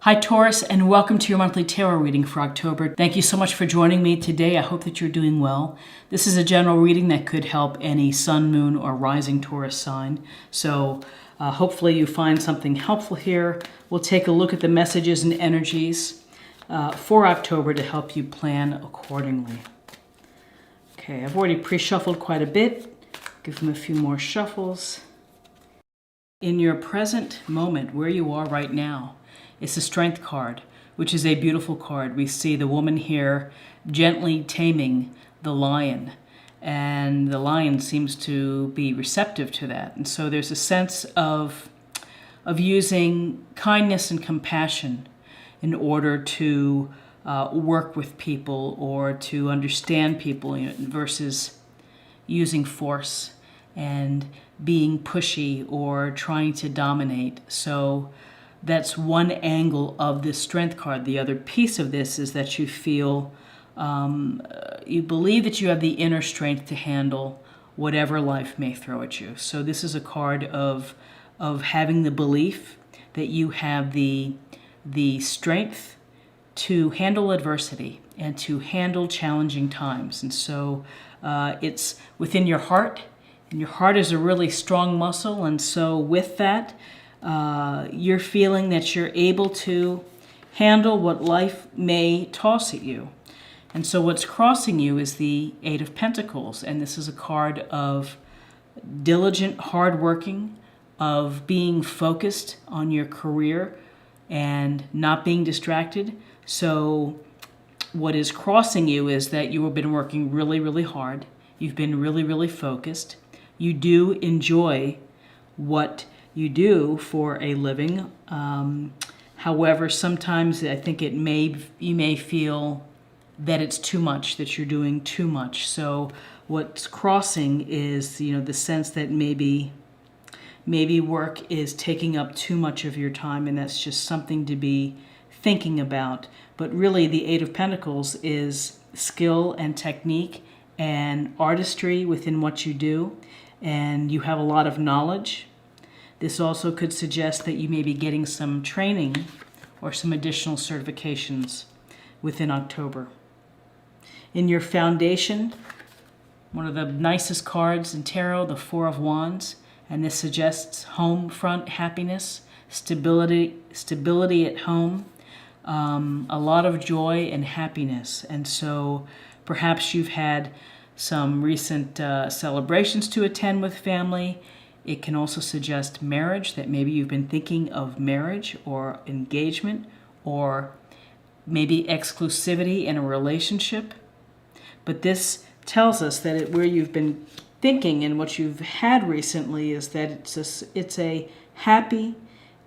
Hi Taurus, and welcome to your monthly tarot reading for October. Thank you so much for joining me today. I hope that you're doing well. This is a general reading that could help any sun, moon, or rising Taurus sign. So hopefully you find something helpful here. We'll take a look at the messages and energies for October to help you plan accordingly. Okay, I've already pre-shuffled quite a bit. Give them a few more shuffles. In your present moment, where you are right now, it's the Strength card, which is a beautiful card. We see the woman here gently taming the lion, and the lion seems to be receptive to that. And so there's a sense of using kindness and compassion in order to work with people or to understand people, versus using force and being pushy or trying to dominate. So that's one angle of this Strength card. The other piece of this is that you feel, you believe that you have the inner strength to handle whatever life may throw at you. So this is a card of having the belief that you have the strength to handle adversity and to handle challenging times. And so it's within your heart, and your heart is a really strong muscle. And so with that, you're feeling that you're able to handle what life may toss at you. And so what's crossing you is the Eight of Pentacles. And this is a card of diligent, hardworking, of being focused on your career and not being distracted. So what is crossing you is that you have been working really, really hard. You've been really, really focused. You do enjoy what you do for a living. However, sometimes I think you may feel that it's too much, that you're doing too much. So what's crossing is, the sense that maybe work is taking up too much of your time, and that's just something to be thinking about. But really, the Eight of Pentacles is skill and technique and artistry within what you do, and you have a lot of knowledge. This also could suggest that you may be getting some training or some additional certifications within October. In your foundation, one of the nicest cards in tarot, the Four of Wands, and this suggests home front happiness, stability at home, a lot of joy and happiness. And so perhaps you've had some recent celebrations to attend with family. It can also suggest marriage, that maybe you've been thinking of marriage or engagement, or maybe exclusivity in a relationship. But this tells us that where you've been thinking and what you've had recently is that it's a happy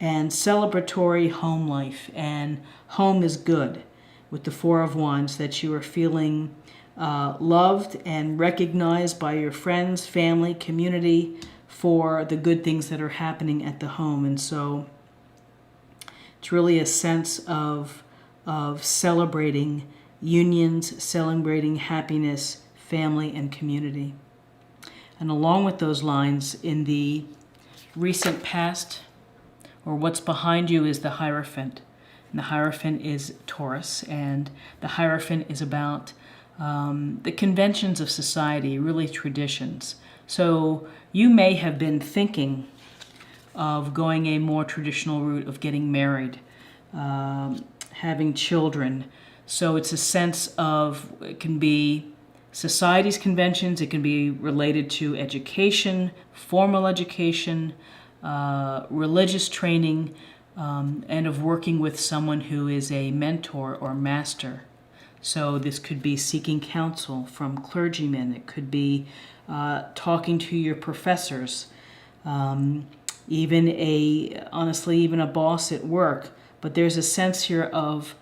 and celebratory home life, and home is good. With the Four of Wands, that you are feeling loved and recognized by your friends, family, community for the good things that are happening at the home. And so it's really a sense of celebrating unions, celebrating happiness, family, and community. And along with those lines, in the recent past, or what's behind you, is the Hierophant. And the Hierophant is Taurus, and the Hierophant is about the conventions of society, really traditions. So you may have been thinking of going a more traditional route of getting married, having children. So it's a sense of, it can be society's conventions, it can be related to education, formal education, religious training, and of working with someone who is a mentor or master. So this could be seeking counsel from clergymen. It could be talking to your professors, even a boss at work. But there's a sense here of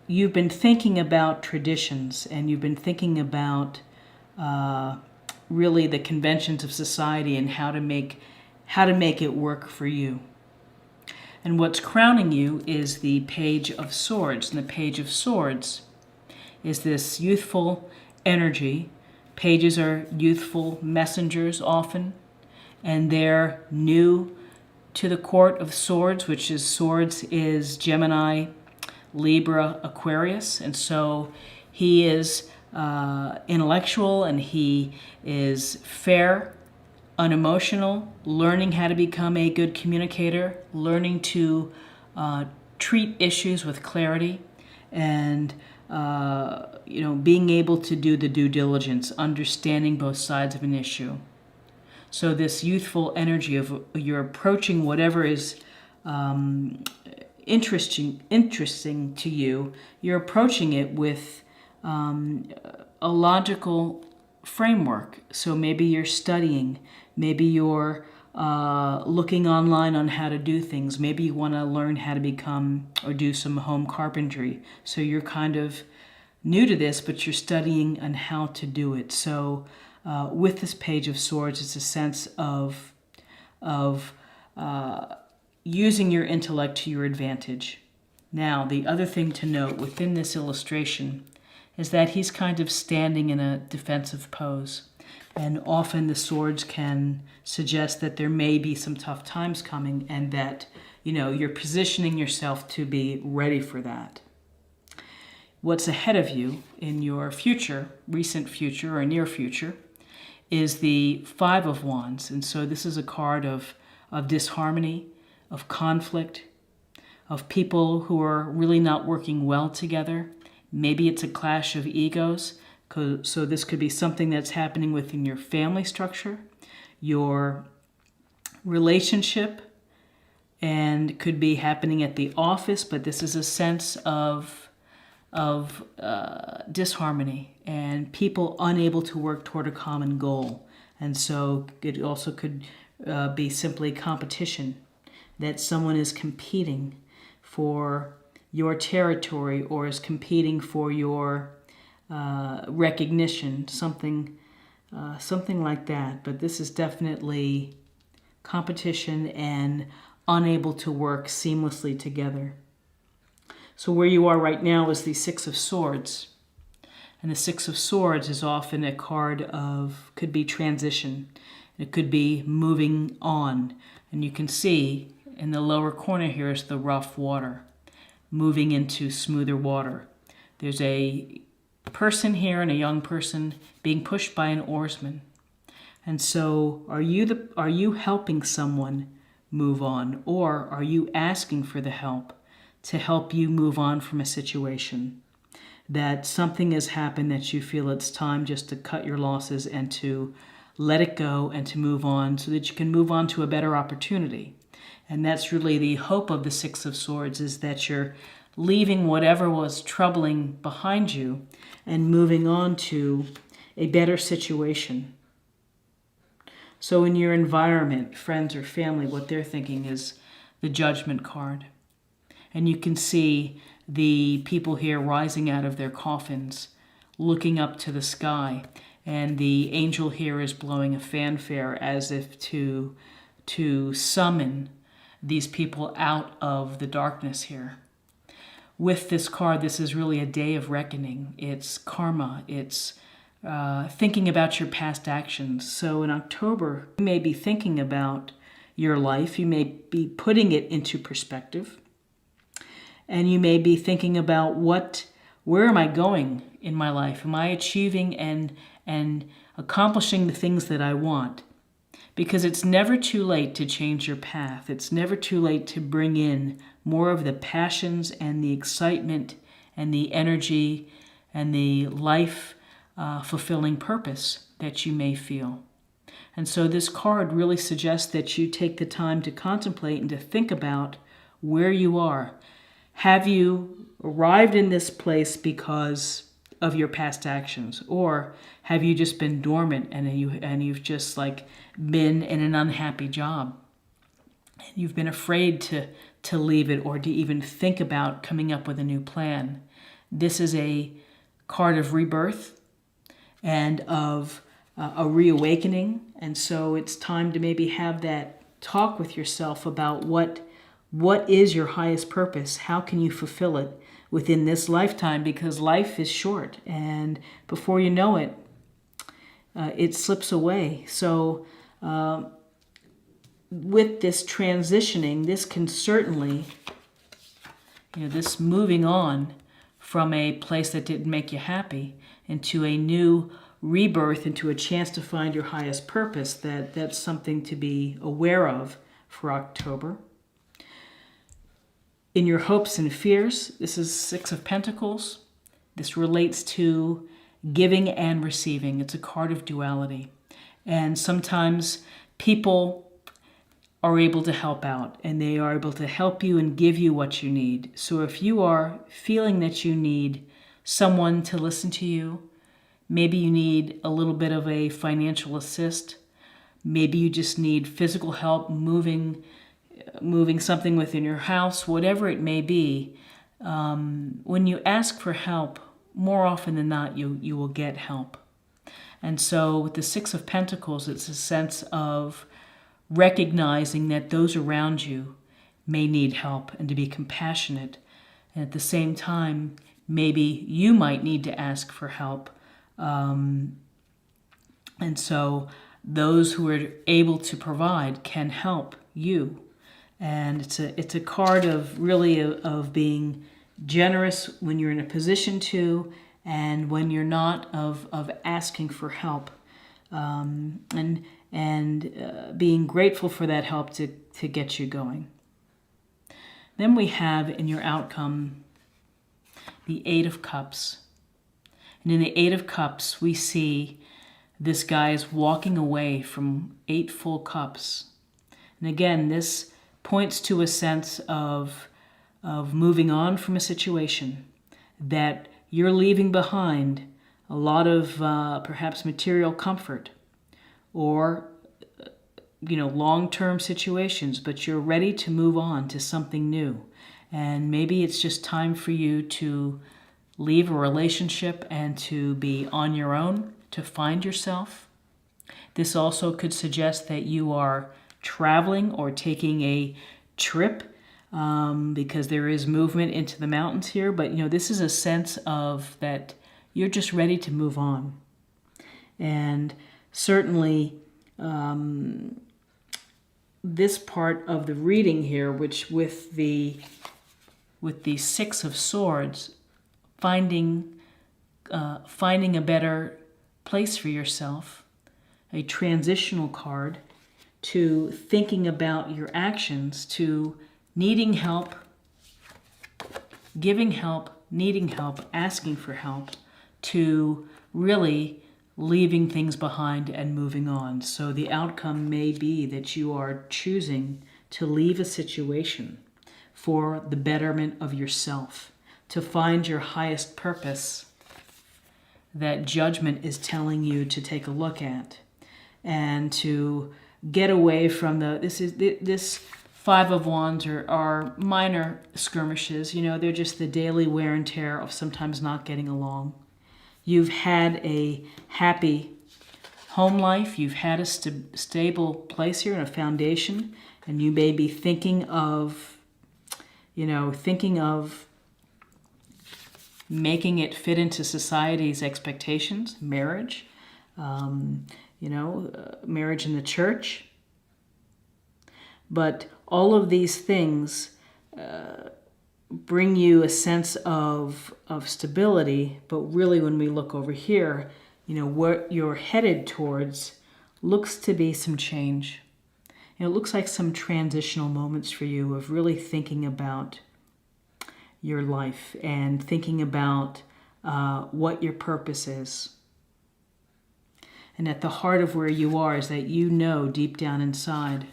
you've been thinking about traditions, and you've been thinking about really the conventions of society and how to make it work for you. And what's crowning you is the Page of Swords. And the Page of Swords is this youthful energy. Pages are youthful messengers often, and they're new to the Court of Swords, which is swords is Gemini, Libra, Aquarius. And so he is intellectual, and he is fair, unemotional, learning how to become a good communicator, learning to treat issues with clarity, and being able to do the due diligence, understanding both sides of an issue. So this youthful energy of you're approaching whatever is interesting to you, you're approaching it with a logical framework. So maybe you're studying, maybe you're looking online on how to do things, maybe you want to learn how to become or do some home carpentry. So you're kind of new to this, but you're studying on how to do it. So with this Page of Swords, it's a sense of using your intellect to your advantage. Now, the other thing to note within this illustration is that he's kind of standing in a defensive pose. And often the swords can suggest that there may be some tough times coming, and that, you're positioning yourself to be ready for that. What's ahead of you in your future, recent future or near future, is the Five of Wands. And so this is a card of disharmony, of conflict, of people who are really not working well together. Maybe it's a clash of egos. So this could be something that's happening within your family structure, your relationship, and could be happening at the office. But this is a sense of disharmony and people unable to work toward a common goal. And so it also could be simply competition, that someone is competing for your territory or is competing for your recognition, something like that. But this is definitely competition and unable to work seamlessly together. So where you are right now is the Six of Swords. And the Six of Swords is often a card of, could be transition. It could be moving on. And you can see in the lower corner here is the rough water, moving into smoother water. There's a person here and a young person being pushed by an oarsman. And so are you helping someone move on, or are you asking for the help to help you move on from a situation? That something has happened that you feel it's time just to cut your losses and to let it go and to move on so that you can move on to a better opportunity. And that's really the hope of the Six of Swords, is that you're leaving whatever was troubling behind you and moving on to a better situation. So in your environment, friends or family, what they're thinking is the Judgment card. And you can see the people here rising out of their coffins, looking up to the sky. And the angel here is blowing a fanfare as if to summon these people out of the darkness here. With this card, this is really a day of reckoning. It's karma. It's thinking about your past actions. So in October, you may be thinking about your life. You may be putting it into perspective. And you may be thinking about where am I going in my life? Am I achieving and accomplishing the things that I want? Because it's never too late to change your path. It's never too late to bring in more of the passions and the excitement and the energy and the life fulfilling purpose that you may feel. And so this card really suggests that you take the time to contemplate and to think about where you are. Have you arrived in this place because of your past actions, or have you just been dormant and you've just been in an unhappy job and you've been afraid to leave it or to even think about coming up with a new plan? This is a card of rebirth and of a reawakening, and so it's time to maybe have that talk with yourself about what is your highest purpose? How can you fulfill it within this lifetime? Because life is short, and before you know it, it slips away. So with this transitioning, this can certainly, this moving on from a place that didn't make you happy into a new rebirth, into a chance to find your highest purpose, that's something to be aware of for October. In your hopes and fears, this is Six of Pentacles. This relates to giving and receiving. It's a card of duality. And sometimes people are able to help out, and they are able to help you and give you what you need. So if you are feeling that you need someone to listen to you, maybe you need a little bit of a financial assist, maybe you just need physical help moving something within your house, whatever it may be, when you ask for help, more often than not, you will get help. And so with the Six of Pentacles, it's a sense of recognizing that those around you may need help and to be compassionate. And at the same time, maybe you might need to ask for help. And so those who are able to provide can help you. And it's a card of really of being generous when you're in a position to, and when you're not, of asking for help, and being grateful for that help to get you going. Then we have in your outcome the Eight of Cups. And in the Eight of Cups, we see this guy is walking away from 8 full cups. And again, this points to a sense of moving on from a situation, that you're leaving behind a lot of perhaps material comfort or long-term situations, but you're ready to move on to something new. And maybe it's just time for you to leave a relationship and to be on your own, to find yourself. This also could suggest that you are traveling or taking a trip, because there is movement into the mountains here. But this is a sense of that you're just ready to move on. And certainly this part of the reading here, which with the Six of Swords, finding a better place for yourself, a transitional card, to thinking about your actions, to needing help, giving help, needing help, asking for help, to really leaving things behind and moving on. So the outcome may be that you are choosing to leave a situation for the betterment of yourself, to find your highest purpose that judgment is telling you to take a look at, and to get away from this Five of Wands are minor skirmishes. They're just the daily wear and tear of sometimes not getting along. You've had a happy home life. You've had a stable place here and a foundation, and you may be thinking of making it fit into society's expectations, marriage. Marriage in the church. But all of these things bring you a sense of stability. But really, when we look over here, what you're headed towards looks to be some change. It looks like some transitional moments for you of really thinking about your life and thinking about what your purpose is. And at the heart of where you are is that deep down inside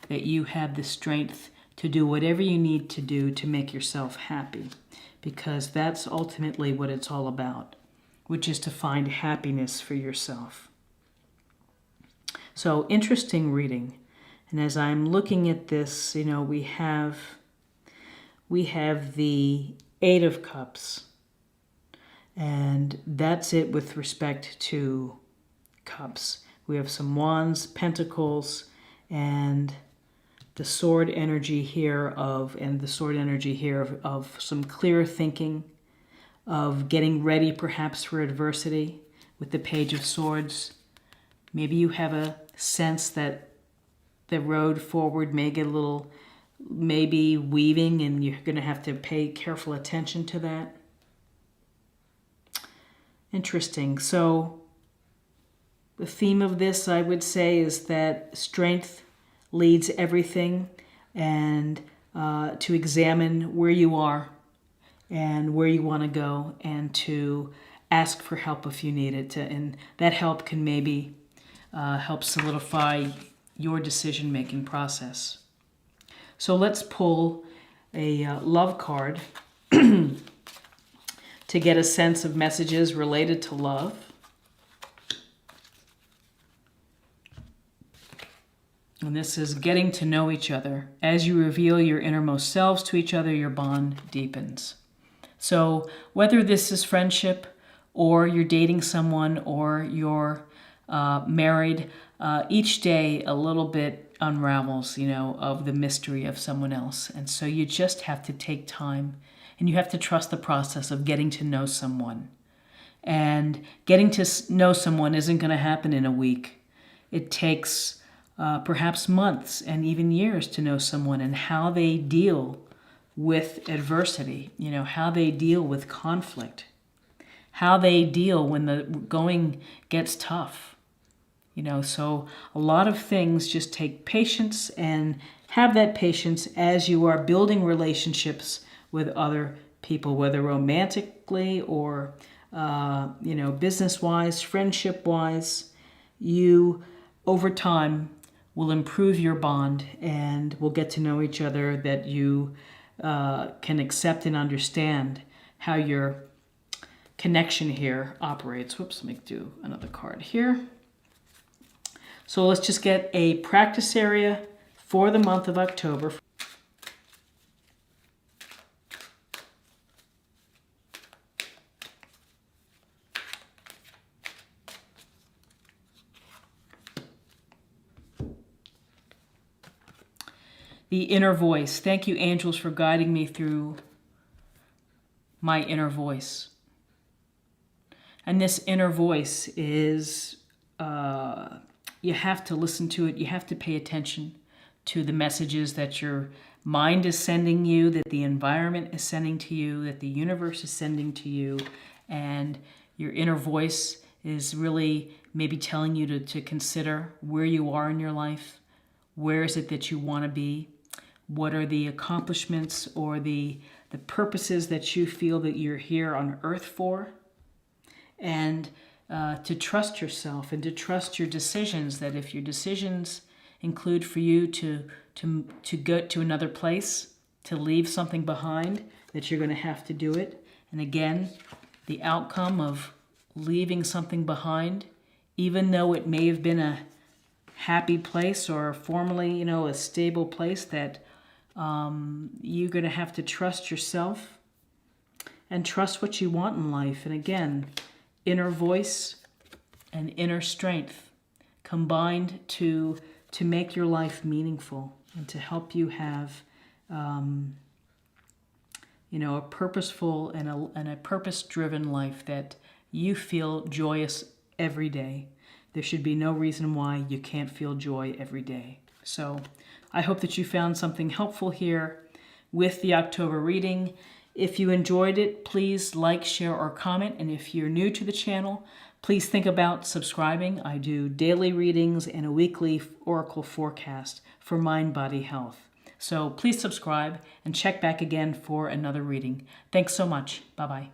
that you have the strength to do whatever you need to do to make yourself happy, because that's ultimately what it's all about, which is to find happiness for yourself. So interesting reading. And as I'm looking at this, we have the Eight of Cups, and that's it with respect to cups. We have some wands, pentacles, and the sword energy here of some clear thinking, of getting ready perhaps for adversity. With the Page of Swords, maybe you have a sense that the road forward may get a little, maybe weaving, and you're going to have to pay careful attention to that. Interesting. So the theme of this, I would say, is that strength leads everything, and to examine where you are and where you want to go, and to ask for help if you need it. And that help can maybe help solidify your decision-making process. So let's pull a love card to get a sense of messages related to love. And this is getting to know each other. As you reveal your innermost selves to each other, your bond deepens. So whether this is friendship, or you're dating someone, or you're married, each day a little bit unravels, of the mystery of someone else. And so you just have to take time, and you have to trust the process of getting to know someone. And getting to know someone isn't going to happen in a week. It takes perhaps months and even years to know someone, and how they deal with adversity, how they deal with conflict, how they deal when the going gets tough. So a lot of things just take patience, and have that patience as you are building relationships with other people, whether romantically or, business-wise, friendship-wise. You, over time, will improve your bond, and will get to know each other, that you can accept and understand how your connection here operates. Whoops, let me do another card here. So let's just get a practice area for the month of October. The inner voice. Thank you, angels, for guiding me through my inner voice. And this inner voice is, you have to listen to it. You have to pay attention to the messages that your mind is sending you, that the environment is sending to you, that the universe is sending to you. And your inner voice is really maybe telling you to consider where you are in your life. Where is it that you want to be? What are the accomplishments or the purposes that you feel that you're here on earth for? And to trust yourself, and to trust your decisions, that if your decisions include for you to go to another place, to leave something behind, that you're going to have to do it. And again, the outcome of leaving something behind, even though it may have been a happy place, or formerly, a stable place, that you're going to have to trust yourself and trust what you want in life. And again, inner voice and inner strength combined to make your life meaningful, and to help you have a purposeful and a purpose-driven life, that you feel joyous every day. There should be no reason why you can't feel joy every day. So I hope that you found something helpful here with the October reading. If you enjoyed it, please like, share, or comment. And if you're new to the channel, please think about subscribing. I do daily readings and a weekly oracle forecast for mind, body, health. So please subscribe and check back again for another reading. Thanks so much. Bye-bye.